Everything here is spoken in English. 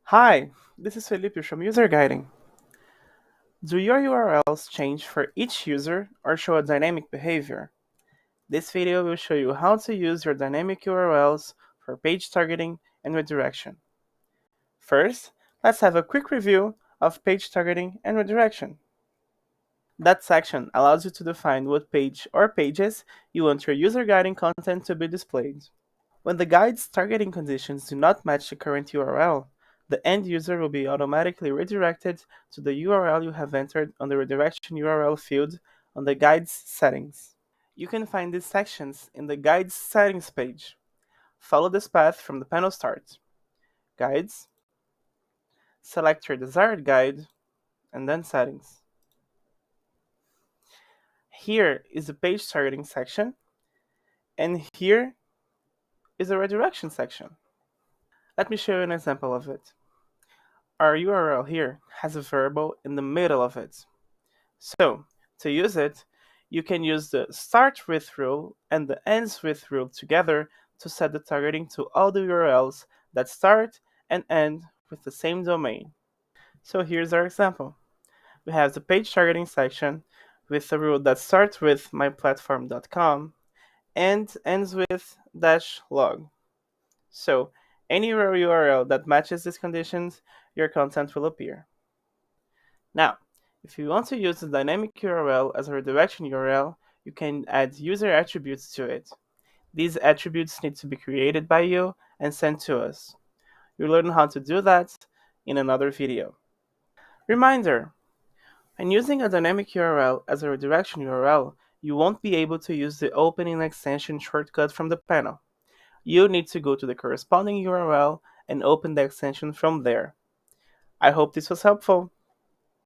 Hi, this is Felipe from UserGuiding. Do your URLs change for each user or show a dynamic behavior? This video will show you how to use your dynamic URLs for page targeting and redirection. First, let's have a quick review of page targeting and redirection. That section allows you to define what page or pages you want your user guiding content to be displayed. When the guide's targeting conditions do not match the current URL, the end user will be automatically redirected to the URL you have entered on the redirection URL field on the guide's settings. You can find these sections in the guide's settings page. Follow this path from the panel start. Guides, select your desired guide, and then settings. Here is the page targeting section, and here is the redirection section. Let me show you an example of it. Our URL here has a variable in the middle of it. So, to use it, you can use the start with rule and the ends with rule together to set the targeting to all the URLs that start and end with the same domain. So here's our example. We have the page targeting section with a rule that starts with myplatform.com and ends with -log. So any URL that matches these conditions, your content will appear. Now, if you want to use the dynamic URL as a redirection URL, you can add user attributes to it. These attributes need to be created by you and sent to us. You'll learn how to do that in another video. Reminder: when using a dynamic URL as a redirection URL, you won't be able to use the opening extension shortcut from the panel. You'll need to go to the corresponding URL and open the extension from there. I hope this was helpful.